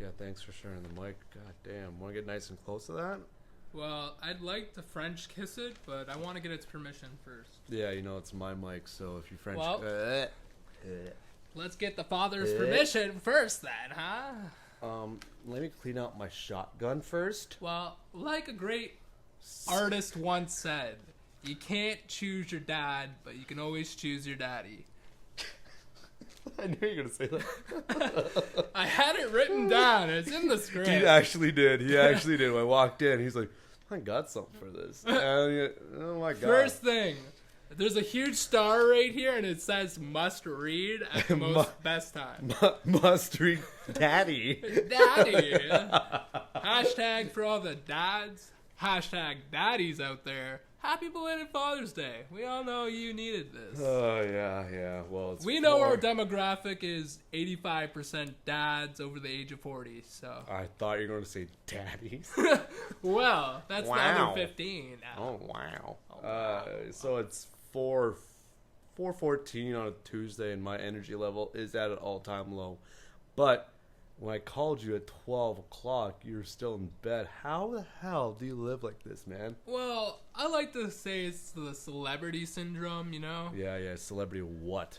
Yeah, thanks for sharing the mic. God damn. Want to get nice and close to that? Well, I'd like to French kiss it, but I want to get its permission first. Yeah, you know it's my mic, so if you French... Well, let's get the father's permission first then, huh? Let me clean out my shotgun first. Well, like a great artist once said, you can't choose your dad, but you can always choose your daddy. I knew you were going to say that. I had it written down. It's in the script. He actually did. When I walked in, he's like, I got something for this. And, oh my God. First thing, there's a huge star right here, and it says must read at the best time. Must read daddy. Daddy. Hashtag for all the dads. Hashtag daddies out there. Happy belated Father's Day. We all know you needed this. Oh, yeah. Well, we know our demographic is 85% dads over the age of 40, so. I thought you were going to say daddies. Well, that's the other 15 now. Oh, wow. So it's 4:14 on a Tuesday, and my energy level is at an all-time low. But when I called you at 12 o'clock, you were still in bed. How the hell do you live like this, man? Well, I like to say it's the celebrity syndrome, you know? Yeah. Celebrity what?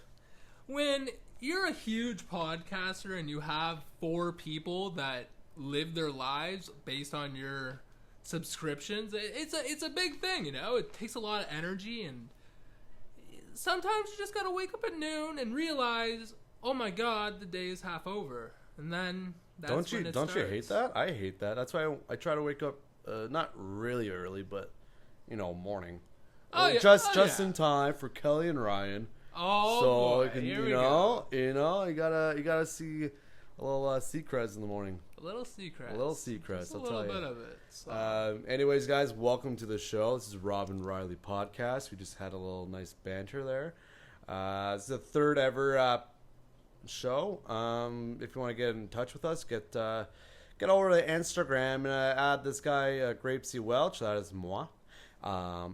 When you're a huge podcaster and you have 4 people that live their lives based on your subscriptions, it's a big thing, you know? It takes a lot of energy, and sometimes you just gotta wake up at noon and realize, oh my God, the day is half over. And then that's don't you hate that? I hate that. That's why I try to wake up not really early, but morning. Just in time for Kelly and Ryan. Oh, so boy. I can, Here we go. You gotta see a little Seacrest in the morning. A little Seacrest. I'll tell you. A little bit of it. So. Anyways, guys, welcome to the show. This is Rob and Riley podcast. We just had a little nice banter there. It's the third ever show. If you want to get in touch with us, get over to Instagram and add this guy Grapesy Welch. That is moi.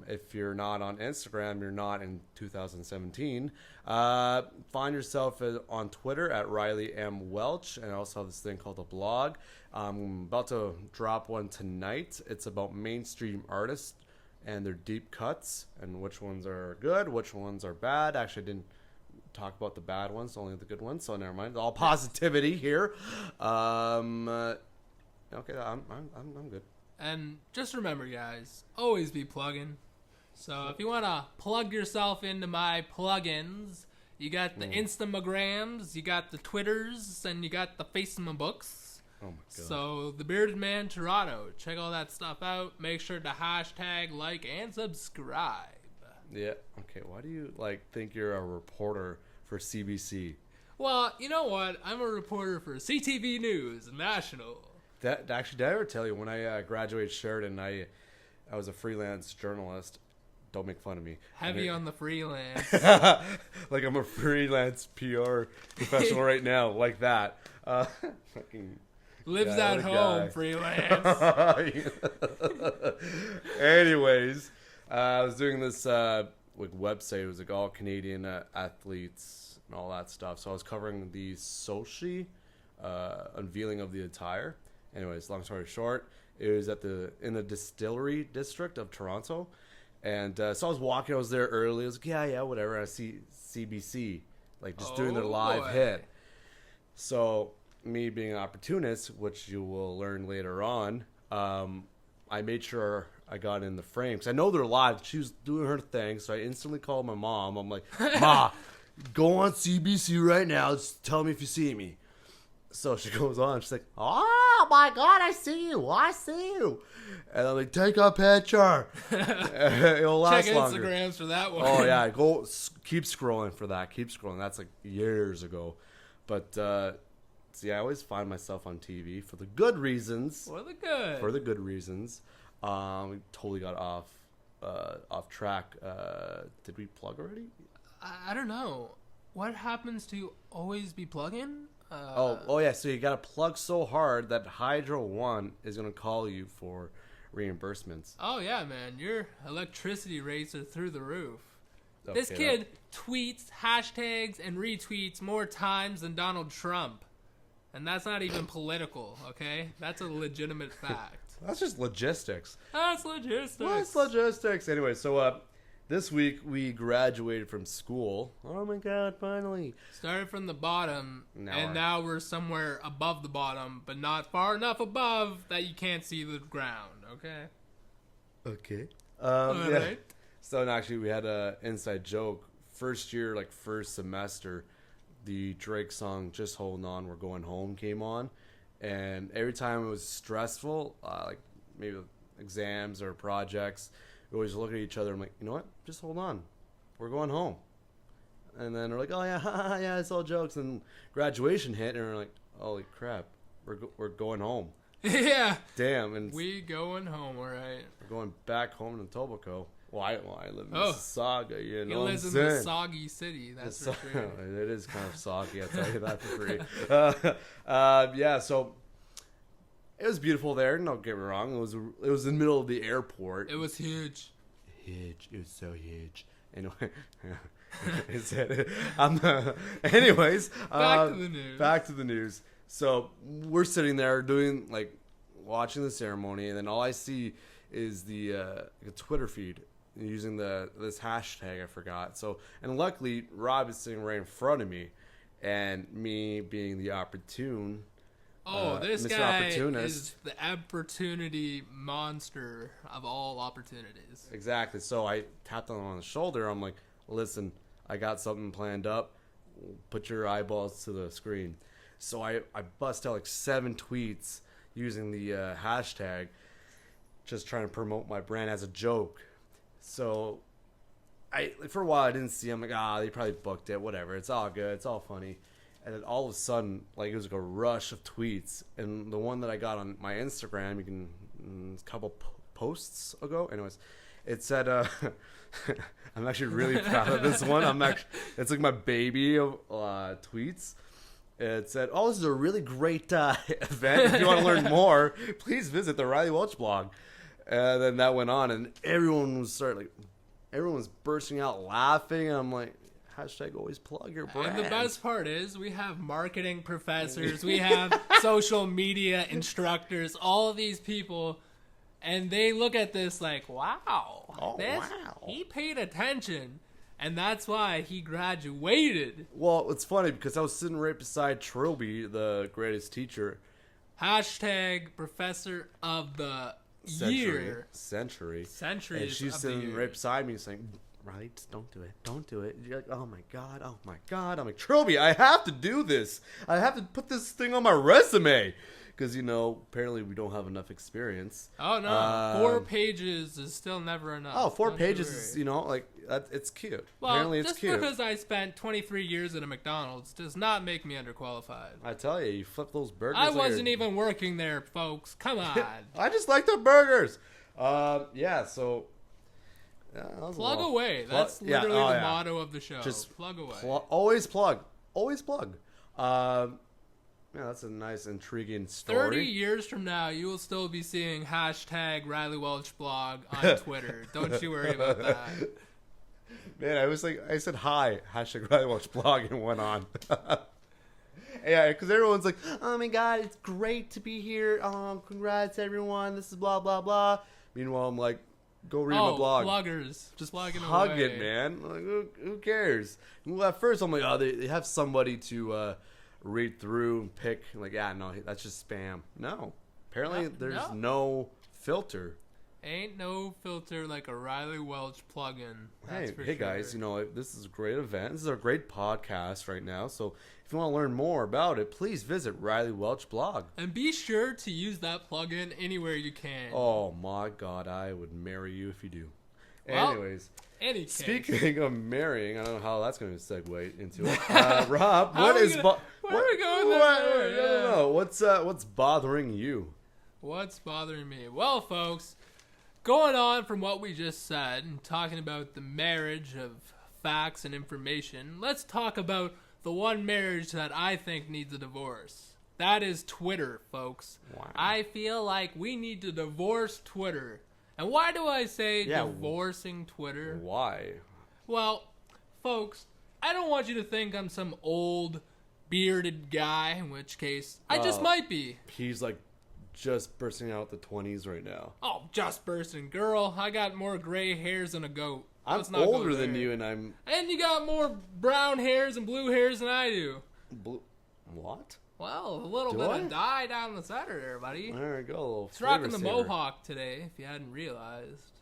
If you're not on Instagram, you're not in 2017. Find yourself on Twitter at Riley M. Welch, and I also have this thing called a blog. I'm about to drop one tonight. It's about mainstream artists and their deep cuts and which ones are good, which ones are bad. Actually, I didn't talk about the bad ones, only the good ones, so never mind. All positivity here. Okay, I'm good. And just remember, guys, always be plugging. So if you want to plug yourself into my plugins, you got the Instagrams, you got the Twitters, and you got the Facebooks. Oh my God. So the Bearded Man Toronto, check all that stuff out. Make sure to hashtag, like, and subscribe. Yeah. Okay. Why do you think you're a reporter for CBC? Well, you know what? I'm a reporter for CTV News National. Did I ever tell you when I graduated Sheridan, I was a freelance journalist. Don't make fun of me. Heavy on the freelance. Like I'm a freelance PR professional right now, like that. Fucking lives at home, freelance. Anyways. I was doing this website. It was all Canadian athletes and all that stuff. So I was covering the Sochi unveiling of the attire. Anyways, long story short, it was in the distillery district of Toronto, and so I was walking. I was there early. I was like, yeah, whatever. And I see CBC doing their live hit. So me being an opportunist, which you will learn later on, I made sure I got in the frame because I know they're live. She was doing her thing, so I instantly called my mom. I'm like, Ma, go on CBC right now. Just tell me if you see me. So she goes on. She's like, oh my God, I see you. And I'm like, take a picture. It'll last Check longer. Instagrams for that one. Oh yeah, keep scrolling for that. Keep scrolling. That's years ago. But see, I always find myself on TV for the good reasons. For the good reasons. We totally got off track. Did we plug already? I don't know. What happens to always be plugging? Oh yeah. So you got to plug so hard that Hydro One is going to call you for reimbursements. Oh yeah, man. Your electricity rates are through the roof. Okay, this kid tweets, hashtags, and retweets more times than Donald Trump. And that's not even political, okay? That's a legitimate fact. That's just logistics. That's logistics. What's logistics? Anyway, so this week we graduated from school. Oh my god, finally. Started from the bottom, Now now we're somewhere above the bottom, but not far enough above that you can't see the ground, okay? Okay. All yeah. right. So actually we had a inside joke. First year, like first semester, the Drake song "Just Hold On, We're Going Home" came on, and every time it was stressful, like maybe exams or projects, we always look at each other. I'm like, you know what? Just hold on, we're going home. And then we're like, oh yeah, yeah, it's all jokes. And graduation hit, and we're like, holy crap, we're going home. Yeah. Damn, and We going home, all right. we're going back home to Etobicoke. Well, I live in Mississauga, you know. He lives in the soggy city, that's for sure. It is kind of soggy, I'll tell you that for free. Yeah, so it was beautiful there. Don't get me wrong. It was in the middle of the airport. It was huge. Huge. It was so huge. Anyway, anyways, Back to the news. Back to the news. So we're sitting there doing watching the ceremony, and then all I see is the Twitter feed using this hashtag I forgot. So, and luckily Rob is sitting right in front of me, and me being the opportune. This Mr. guy Opportunist. is the opportunity monster of all opportunities. Exactly. So I tapped him on the shoulder. I'm like, listen, I got something planned up. Put your eyeballs to the screen. So I bust out like 7 tweets using the hashtag, just trying to promote my brand as a joke. So for a while I didn't see him. Like, they probably booked it. Whatever. It's all good. It's all funny. And then all of a sudden, it was like a rush of tweets. And the one that I got on my Instagram, a couple posts ago. Anyways, it said, I'm actually really proud of this one. It's like my baby of tweets. It said, this is a really great event. If you want to learn more, please visit the Riley Welch blog. And then that went on, and everyone was bursting out laughing. And I'm like, hashtag always plug your brand. And the best part is we have marketing professors, we have social media instructors, all of these people, and they look at this like, wow, wow. He paid attention. And that's why he graduated. Well, it's funny because I was sitting right beside Trilby, the greatest teacher. Hashtag professor of the year. Century. Centuries. And she's of sitting the year. right beside me saying, Riley, just don't do it. Don't do it. You're like, oh my God. I'm like, Trilby, I have to do this. I have to put this thing on my resume. Because, apparently we don't have enough experience. Oh, no. 4 pages is still never enough. 4 pages is, it's cute. Well, apparently it's just cute. because I spent 23 years at a McDonald's does not make me underqualified. I tell you flip those burgers. I wasn't even working there, folks. Come on. I just like the burgers. Yeah, so... Plug away. That's literally the motto of the show. Just plug away. Always plug. Always plug. Yeah, that's a nice, intriguing story. 30 years from now, you will still be seeing hashtag Riley Welch blog on Twitter. Don't you worry about that. Man, I said hi, hashtag Riley Welch blog, and went on. Yeah, because everyone's like, oh my God, it's great to be here. Congrats, everyone. This is blah, blah, blah. Meanwhile, I'm like, go read my blog. Bloggers. Just blogging away. Hug it, man. Like, who cares? Well, at first, I'm like, they have somebody to read through and pick. Like, no, that's just spam. No. Apparently, there's no filter. Ain't no filter like a Riley Welch plugin. Hey guys, this is a great event. This is a great podcast right now. So if you want to learn more about it, please visit Riley Welch blog. And be sure to use that plugin anywhere you can. Oh my God, I would marry you if you do. Well, anyways, speaking of marrying, I don't know how that's going to segue into it. Rob, where are we going there? No. What's bothering you? What's bothering me? Well, folks, going on from what we just said and talking about the marriage of facts and information, let's talk about the one marriage that I think needs a divorce. That is Twitter, folks. Wow. I feel like we need to divorce Twitter. And why do I say divorcing Twitter? Why? Well, folks, I don't want you to think I'm some old bearded guy, in which case I just might be. He's like just bursting out the 20s right now. Oh, just bursting. Girl, I got more gray hairs than a goat. I'm Let's not go older than there. you, and I'm... And you got more brown hairs and blue hairs than I do. What? Well, a little Do bit I? of dye down the center there, buddy. There we go. A little It's rocking flavor the saver. mohawk today, if you hadn't realized.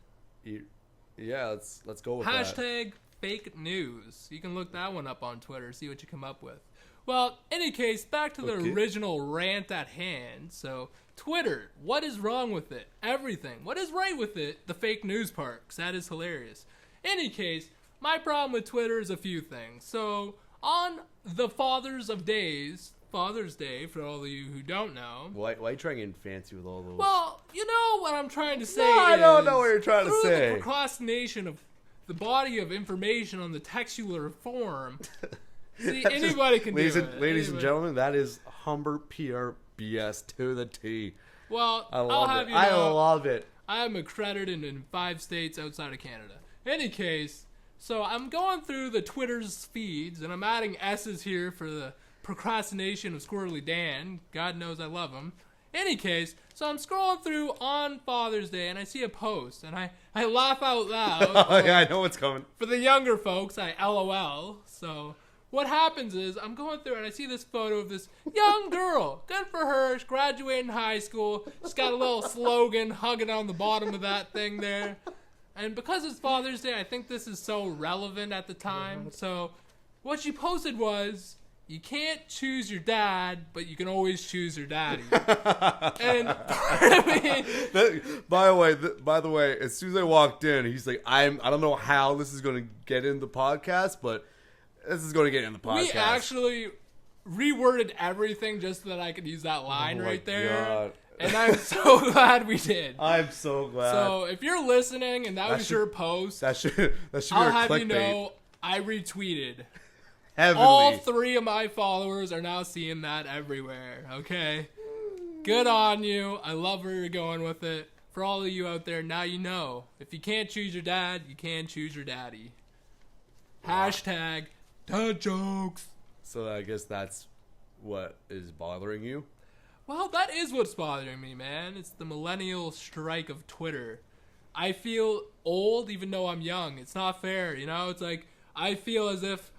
Yeah, let's go with that. Hashtag fake news. You can look that one up on Twitter, see what you come up with. Well, any case, back to the original rant at hand. So, Twitter, what is wrong with it? Everything. What is right with it? The fake news part, 'cause that is hilarious. Any case, my problem with Twitter is a few things. So, on the Father's Day, for all of you who don't know. Why are you trying to get fancy with all those? Well, you know what I'm trying to say. No, I don't know what you're trying to through say. The procrastination of the body of information on the textual form. See, anybody can do it. Ladies and gentlemen, that is Humber PR BS to the T. Well, I'll have you know, I love it. I am accredited in 5 states outside of Canada. Any case, so I'm going through the Twitter's feeds, and I'm adding S's here for the procrastination of Squirrely Dan. God knows I love him. Any case, so I'm scrolling through on Father's Day, and I see a post, and I laugh out loud. Oh, yeah, I know what's coming. For the younger folks, I LOL. So what happens is I'm going through and I see this photo of this young girl. Good for her. She's graduating high school. She's got a little slogan hugging on the bottom of that thing there. And because it's Father's Day, I think this is so relevant at the time. So what she posted was, you can't choose your dad, but you can always choose your daddy. And by the way, as soon as I walked in, he's like, I don't know how this is going to get in the podcast, but this is going to get in the podcast. We actually reworded everything just so that I could use that line right there. God. And I'm so glad we did. I'm so glad. So if you're listening and that was your post, that should be I'll a have clickbait. you know I retweeted. Heavenly. All 3 of my followers are now seeing that everywhere, okay? Good on you. I love where you're going with it. For all of you out there, now you know. If you can't choose your dad, you can choose your daddy. Hashtag dad jokes. So I guess that's what is bothering you? Well, that is what's bothering me, man. It's the millennial strike of Twitter. I feel old even though I'm young. It's not fair, you know? It's like, I feel as if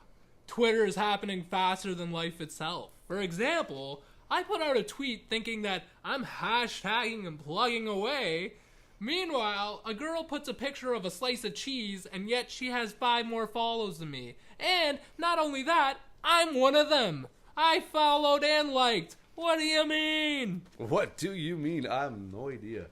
Twitter is happening faster than life itself. For example, I put out a tweet thinking that I'm hashtagging and plugging away. Meanwhile, a girl puts a picture of a slice of cheese, and yet she has 5 more follows than me. And not only that, I'm one of them. I followed and liked. What do you mean? What do you mean? I have no idea.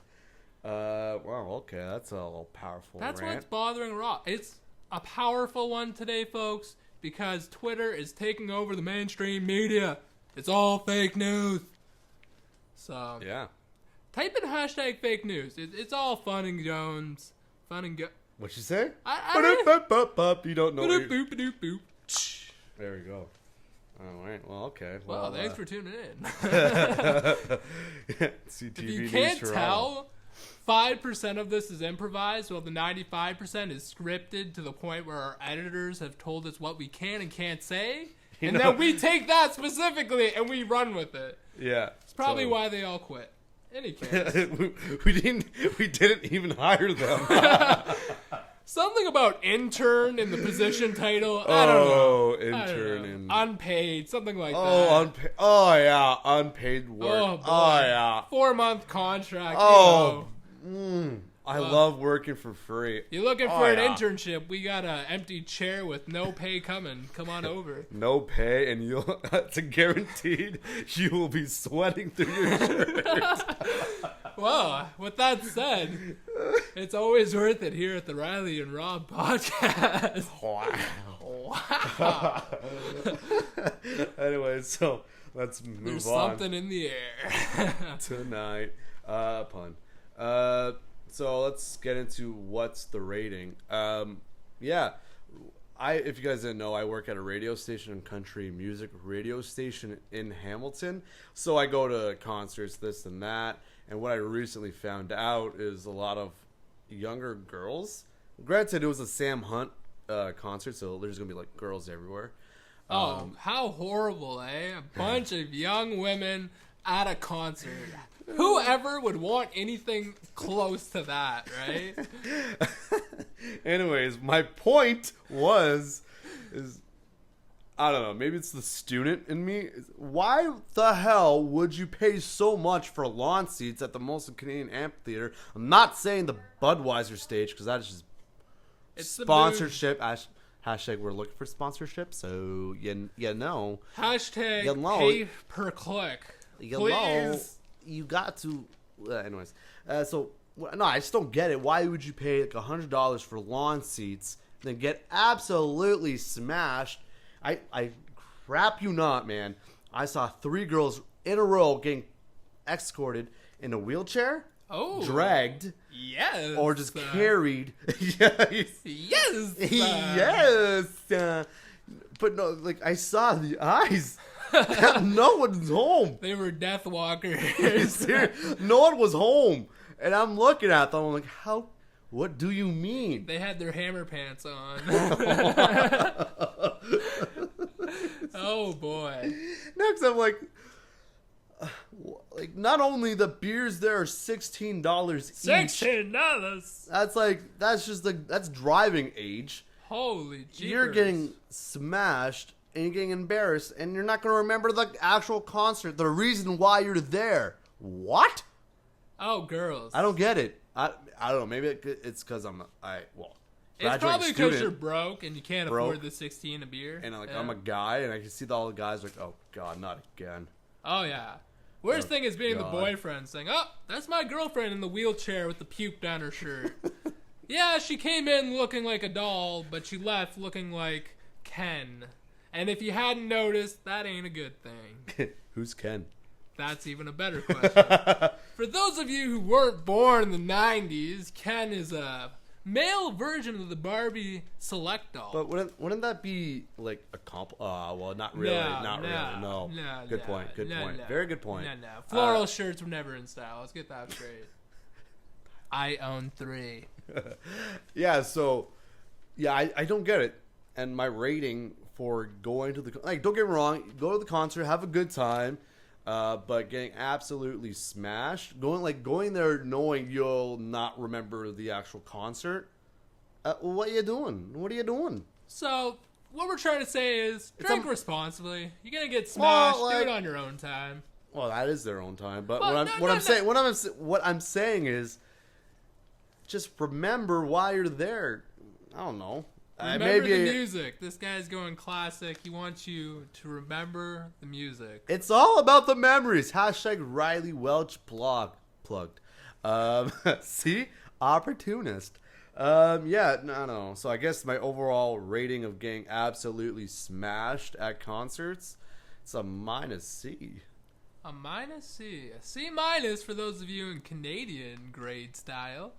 Well, okay, that's a little powerful That's rant. what's bothering Raw. It's a powerful one today, folks, because Twitter is taking over the mainstream media. It's all fake news. So, Yeah. type in hashtag fake news. It's all fun and Jones. Fun and What'd you say? You don't know. Boop. There we go. All right. Well, okay. Well, thanks for tuning in. CTV If you News can't Toronto. tell, 5% of this is improvised, while the 95% is scripted to the point where our editors have told us what we can and can't say. And then we take that specifically and we run with it. Yeah. It's probably why they all quit. Any case. we didn't even hire them. Something about intern in the position title. I don't know. Oh, I don't intern know. in Unpaid, something like that. unpaid. Oh yeah, unpaid work. Oh, boy. Yeah. 4-month contract. Oh, You know. I love working for free. You're looking for an internship. We got an empty chair with no pay coming. Come on over. No pay, and it's a guaranteed you will be sweating through your shirt. Well, with that said, it's always worth it here at the Riley and Rob podcast. Wow. Anyway, so let's move There's on. something in the air. Tonight. Pun. So let's get into what's the rating. Yeah. If you guys didn't know, I work at a radio station and country music radio station in Hamilton. So I go to concerts, this and that. And what I recently found out is a lot of younger girls. Granted, it was a Sam Hunt concert, so there's going to be like girls everywhere. Oh, how horrible, eh? A bunch of young women at a concert. Whoever would want anything close to that, right? Anyways, my point is I don't know, maybe it's the student in me. Why the hell would you pay so much for lawn seats at the Molson Canadian Amphitheater? I'm not saying the Budweiser stage, because that is just It's sponsorship. Hashtag we're looking for sponsorship, so you know. Hashtag You know. pay per click. You Please. know, you got to. Anyways, so no, I just don't get it. Why would you pay like $100 for lawn seats, then get absolutely smashed? I crap you not, man. I saw 3 girls in a row getting escorted in a wheelchair, dragged, Yes. or just carried. Yes. Yes. Yes. But no, like I saw the eyes. No one's home. They were death walkers. No one was home. And I'm looking at them. I'm like, how? What do you mean? They had their hammer pants on. Oh, boy. Next, I'm like, not only the beers there are $16 each. $16. That's driving age. Holy jeepers. You're getting smashed and you're getting embarrassed and you're not going to remember the actual concert, the reason why you're there. What? Oh, girls. I don't get it. I don't know. Maybe it's because It's probably because you're broke and you can't afford the 16 a beer. And I'm a guy and I can see all the guys like, oh God, not again. Oh yeah. Worst thing is being the boyfriend saying, oh, that's my girlfriend in the wheelchair with the puke down her shirt. Yeah, she came in looking like a doll, but she left looking like Ken. And if you hadn't noticed, that ain't a good thing. Who's Ken? That's even a better question. For those of you who weren't born in the 90s, Ken is a male version of the Barbie Select doll. But wouldn't that be like a comp? Well, not really. No. Good point. Very good point. No. Floral shirts were never in style. Let's get that straight. I own 3. Yeah, so, I don't get it. And my rating for going to don't get me wrong, go to the concert, have a good time, but getting absolutely smashed, going there knowing you'll not remember the actual concert, what are you doing? So, what we're trying to say is, drink responsibly. You're going to get smashed, do it on your own time. Well, that is their own time, but Well, what I'm saying is, just remember why you're there. I don't know. Remember the music. This guy's going classic. He wants you to remember the music. It's all about the memories. Hashtag Riley Welch plugged. See? Opportunist. No. So I guess my overall rating of getting absolutely smashed at concerts, it's a -C. A -C. A C- for those of you in Canadian grade style.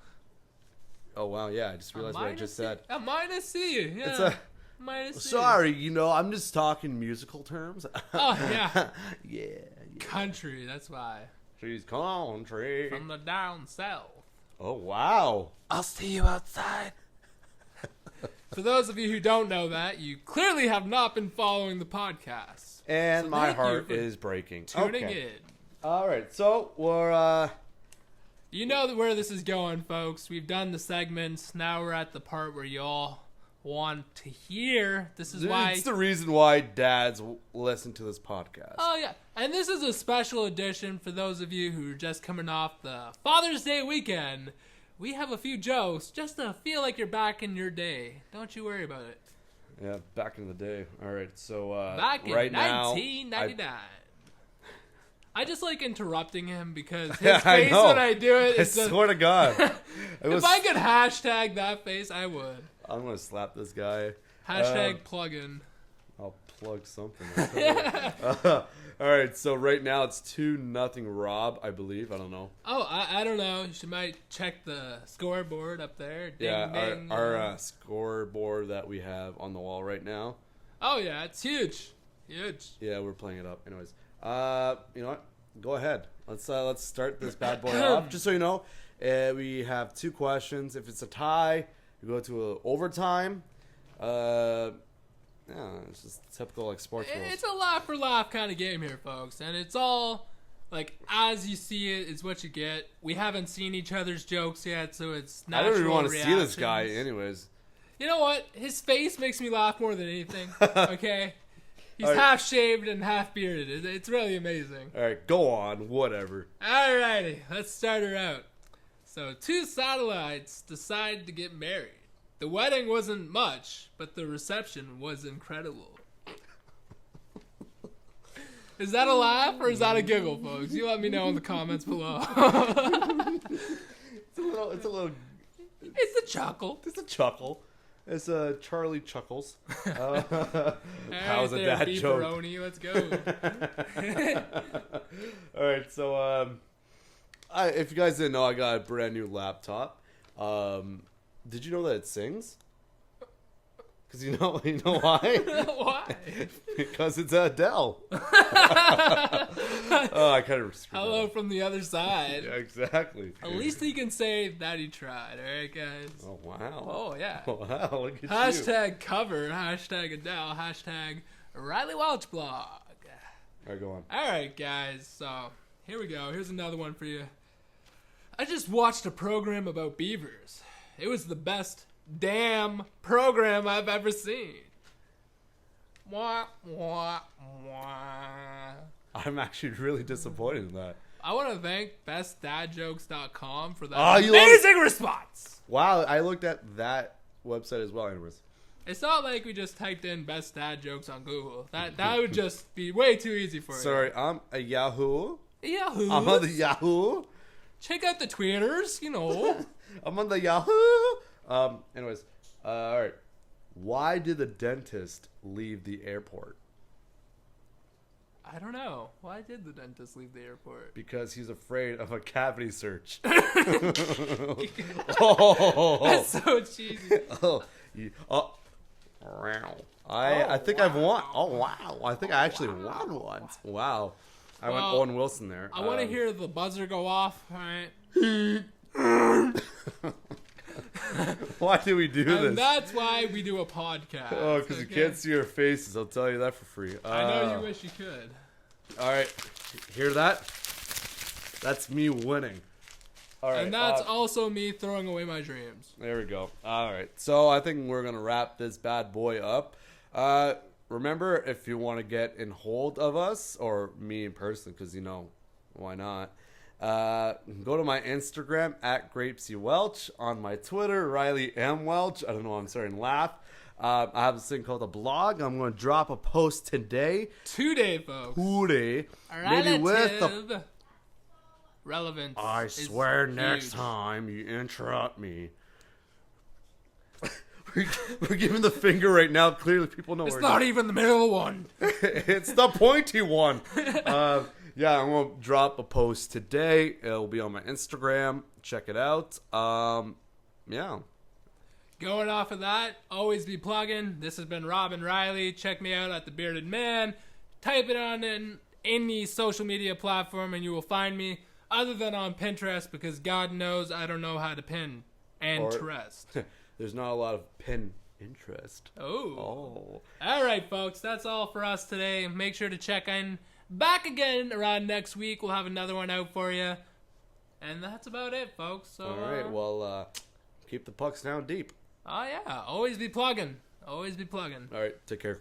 Oh, wow, yeah, I just realized what I just said. A -C, yeah. It's a -C. Sorry, I'm just talking musical terms. Oh, yeah. Yeah. Country, that's why. She's country. From the down south. Oh, wow. I'll see you outside. For those of you who don't know that, you clearly have not been following the podcast. And so my heart is breaking. Tuning in. All right, so we're... You know where this is going, folks. We've done the segments. Now we're at the part where y'all want to hear. This is why... It's the reason why dads listen to this podcast. Oh, yeah. And this is a special edition for those of you who are just coming off the Father's Day weekend. We have a few jokes just to feel like you're back in your day. Don't you worry about it. Yeah, back in the day. All right, so back in right 1999. I just like interrupting him because his face I when I do it. I swear to God. If I could hashtag that face, I would. I'm going to slap this guy. Hashtag plug-in. I'll plug something. All right, so right now it's 2-0 Rob, I believe. I don't know. Oh, I don't know. You might check the scoreboard up there. Ding, ding. Our scoreboard that we have on the wall right now. Oh, yeah, it's huge. Huge. Yeah, we're playing it up. Anyways. You know what? Go ahead. Let's start this bad boy off. Just so you know, we have 2 questions. If it's a tie, you go to overtime. Yeah, it's just typical like sports rules. It's a laugh for laugh kind of game here, folks, and it's all like as you see it is what you get. We haven't seen each other's jokes yet, so it's natural. I don't even want to see reactions. this guy, anyways. You know what? His face makes me laugh more than anything. Okay, he's Right. half shaved and half bearded. It's really amazing. All right, go on, whatever. Alrighty, let's start her out. So, two satellites decide to get married. The wedding wasn't much, but the reception was incredible. Is that a laugh or is that a giggle, folks? You let me know in the comments below. It's a little. It's a chuckle. It's a chuckle. It's Charlie chuckles. How's a there, dad joke? beefaroni, let's go. All right, so if you guys didn't know, I got a brand new laptop. Did you know that it sings? Because you know why? Why? Because it's Adele. Oh, I kind of screwed Hello that from the other side. up. Yeah, exactly. At least he can say that he tried, alright, guys? Oh wow. Oh, yeah. Wow, look at you. Hashtag cover, hashtag Adele, hashtag Riley Welch blog. All right, go on. Alright, guys, so here we go. Here's another one for you. I just watched a program about beavers. It was the best damn program I've ever seen. Mwah, mwah, mwah. I'm actually really disappointed in that. I want to thank bestdadjokes.com for that you amazing response. Wow, I looked at that website as well. Anyways, It's not like we just typed in best dad jokes on Google. That would just be way too easy for you. sorry, I'm a Yahoo. Yahoo. I'm on the Yahoo. Check out the Twitters, you know. I'm on the Yahoo. Anyways, all right. Why did the dentist leave the airport? I don't know. Why did the dentist leave the airport? Because he's afraid of a cavity search. That's so cheesy. I think I've won. Oh wow! I think I actually won once. Wow! I went Well, Owen Wilson there. I want to hear the buzzer go off. All right. Why do we do this? And that's why we do a podcast. Oh, because you can't see our faces. I'll tell you that for free. I know you wish you could. All right, hear that? That's me winning. All right, And that's also me throwing away my dreams. there we go. All right, so I think we're gonna wrap this bad boy up. Remember, if you want to get in hold of us or me in person, because why not? Go to my Instagram at GrapesYWelch, on my Twitter Riley M Welch. I don't know. I'm starting to laugh. I have this thing called a blog. I'm going to drop a post today. Today, folks. Maybe with the. Relative relevance. I is swear, next huge. time you interrupt me. We're giving the finger right now. Clearly, people know It's we're not even the middle one. It's the pointy one. Yeah, I'm going to drop a post today. It'll be on my Instagram. Check it out. Yeah. Going off of that, always be plugging. This has been Robin Riley. Check me out at The Bearded Man. Type it on in any social media platform and you will find me, other than on Pinterest, because God knows I don't know how to pin and trust. There's not a lot of pin interest. Oh. All right, folks. That's all for us today. Make sure to check in back again around next week. We'll have another one out for you. And that's about it, folks. So, All right. Well, keep the pucks down deep. Oh, yeah. Always be plugging. Always be plugging. All right. Take care.